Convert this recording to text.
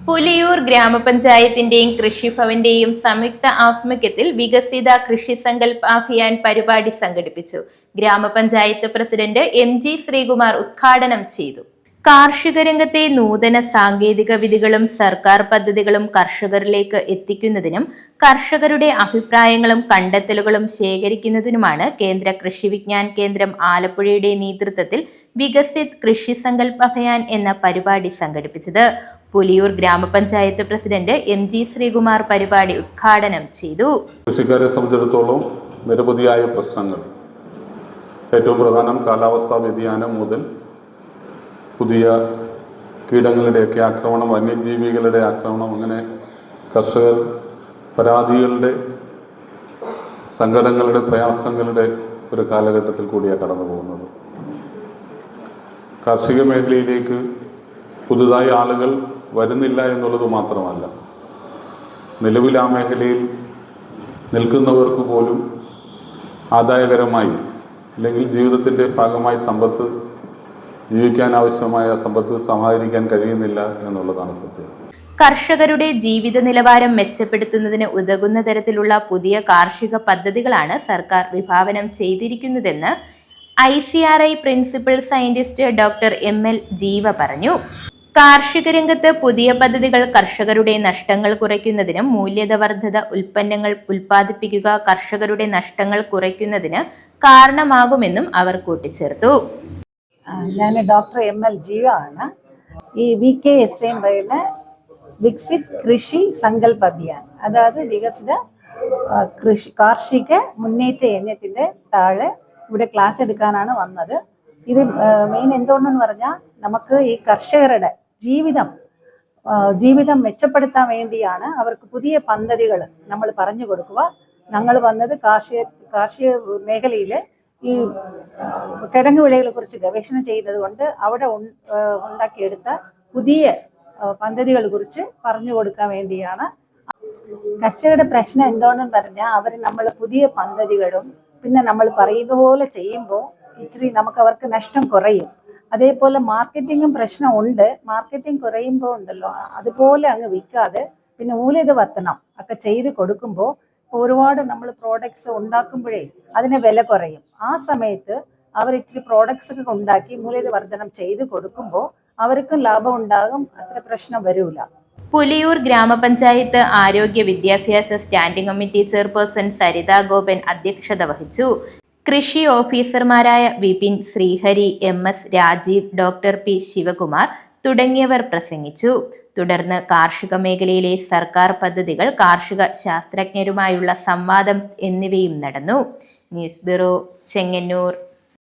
പുലിയൂർ ഗ്രാമപഞ്ചായത്തിന്റെയും കൃഷിഭവന്റെയും സംയുക്ത ആഭിമുഖ്യത്തിൽ വികസിത കൃഷി സങ്കല്പ അഭിയാൻ പരിപാടി സംഘടിപ്പിച്ചു. ഗ്രാമപഞ്ചായത്ത് പ്രസിഡന്റ് MG ശ്രീകുമാർ ഉദ്ഘാടനം ചെയ്തു. കാർഷിക രംഗത്തെ നൂതന സാങ്കേതിക വിദ്യകളും സർക്കാർ പദ്ധതികളും കർഷകരിലേക്ക് എത്തിക്കുന്നതിനും കർഷകരുടെ അഭിപ്രായങ്ങളും കണ്ടെത്തലുകളും ശേഖരിക്കുന്നതിനുമാണ് കേന്ദ്ര കൃഷി വിജ്ഞാൻ കേന്ദ്രം ആലപ്പുഴയുടെ നേതൃത്വത്തിൽ വികസിത് കൃഷി സങ്കല്പ അഭിയാൻ എന്ന പരിപാടി സംഘടിപ്പിച്ചത്. പുലിയൂർ ഗ്രാമപഞ്ചായത്ത് പ്രസിഡന്റ് MG ശ്രീകുമാർ പരിപാടി ഉദ്ഘാടനം ചെയ്തു. കൃഷിക്കാരെ സംബന്ധിച്ചിടത്തോളം നിരവധിയായ പ്രശ്നങ്ങൾ, ഏറ്റവും പ്രധാനം കാലാവസ്ഥാ വ്യതിയാനം മുതൽ പുതിയ കീടങ്ങളുടെയൊക്കെ ആക്രമണം, വന്യജീവികളുടെ ആക്രമണം, അങ്ങനെ കർഷകർ പരാതികളുടെ, സങ്കടങ്ങളുടെ, പ്രയാസങ്ങളുടെ ഒരു കാലഘട്ടത്തിൽ കൂടിയാണ് കടന്നു പോകുന്നത്. കാർഷിക മേഖലയിലേക്ക് പുതുതായി ആളുകൾ വരുന്നില്ല എന്നുള്ളത് മാത്രമല്ല, നിലവിൽ ആ മേഖലയിൽ നിൽക്കുന്നവർക്ക് പോലും ആദായകരമായി അല്ലെങ്കിൽ ജീവിതത്തിൻ്റെ ഭാഗമായി സമ്പത്ത്, ജീവിക്കാൻ ആവശ്യമായ സമ്പത്ത് സമാഹരിക്കാൻ കഴിയുന്നില്ല എന്നുള്ളതാണ് സത്യം. കർഷകരുടെ ജീവിത നിലവാരം മെച്ചപ്പെടുത്തുന്നതിന് ഉതകുന്ന തരത്തിലുള്ള പുതിയ കാർഷിക പദ്ധതികളാണ് സർക്കാർ വിഭാവനം ചെയ്തിരിക്കുന്നതെന്ന് ICRI principal scientist doctor ML ജീവ പറഞ്ഞു. കാർഷിക രംഗത്ത് പുതിയ പദ്ധതികൾ കർഷകരുടെ നഷ്ടങ്ങൾ കുറയ്ക്കുന്നതിനും മൂല്യവർദ്ധിത ഉൽപ്പന്നങ്ങൾ ഉൽപ്പാദിപ്പിക്കുക കർഷകരുടെ നഷ്ടങ്ങൾ കുറയ്ക്കുന്നതിന് കാരണമാകുമെന്നും അവർ കൂട്ടിച്ചേർത്തു. ഞാൻ ഡോക്ടർ ML ജീവ ആണ്. ഈ VKSA പറയുന്ന വികസിത് കൃഷി സങ്കല്പ അഭിയാൻ, അതായത് വികസിത കാർഷിക മുന്നേറ്റ യജ്ഞത്തിന്റെ താഴെ ഇവിടെ ക്ലാസ് എടുക്കാനാണ് വന്നത്. ഇത് മെയിൻ എന്തുകൊണ്ടെന്ന് പറഞ്ഞാൽ, നമുക്ക് ഈ കർഷകരുടെ ജീവിതം മെച്ചപ്പെടുത്താൻ വേണ്ടിയാണ് അവർക്ക് പുതിയ പദ്ധതികൾ നമ്മൾ പറഞ്ഞു കൊടുക്കുക. ഞങ്ങൾ വന്നത് കാർഷിക മേഖലയിൽ ഈ കിഴങ്ങ് വിളകളെ കുറിച്ച് ഗവേഷണം ചെയ്യുന്നത് കൊണ്ട് അവിടെ ഉണ്ടാക്കിയെടുത്ത പുതിയ പദ്ധതികളെ കുറിച്ച് പറഞ്ഞു കൊടുക്കാൻ വേണ്ടിയാണ്. കർഷകരുടെ പ്രശ്നം എന്തുകൊണ്ടെന്ന് പറഞ്ഞാൽ, അവർ നമ്മൾ പുതിയ പദ്ധതികളും പിന്നെ നമ്മൾ പറയുന്ന പോലെ ചെയ്യുമ്പോൾ ഇച്ചിരി നമുക്ക് അവർക്ക് നഷ്ടം കുറയും. അതേപോലെ മാർക്കറ്റിങ്ങും പ്രശ്നം ഉണ്ട്. മാർക്കറ്റിംഗ് കുറയുമ്പോൾ ഉണ്ടല്ലോ, അതുപോലെ അങ്ങ് വിൽക്കാതെ പിന്നെ മൂല്യവർദ്ധനം ഒക്കെ ചെയ്ത് കൊടുക്കുമ്പോൾ ഒരുപാട് നമ്മൾ പ്രോഡക്ട്സ് ഉണ്ടാക്കുമ്പോഴേ അതിന് വില കുറയും. ആ സമയത്ത് അവർ ഇച്ചിരി പ്രോഡക്ട്സ് ഒക്കെ ഉണ്ടാക്കി മൂല്യവർദ്ധനം ചെയ്ത് കൊടുക്കുമ്പോൾ അവർക്കും ലാഭം ഉണ്ടാകും, അത്ര പ്രശ്നം വരൂല. പുലിയൂർ ഗ്രാമപഞ്ചായത്ത് ആരോഗ്യ വിദ്യാഭ്യാസ standing committee chairperson Saritha Gopan അധ്യക്ഷത വഹിച്ചു. കൃഷി ഓഫീസർമാരായ Vipin, Sreehari, MS Rajeev, doctor P Sivakumar തുടങ്ങിയവർ പ്രസംഗിച്ചു. തുടർന്ന് കാർഷിക മേഖലയിലെ സർക്കാർ പദ്ധതികൾ, കാർഷിക ശാസ്ത്രജ്ഞരുമായുള്ള സംവാദം എന്നിവയും നടന്നു. News bureau, Chengannur.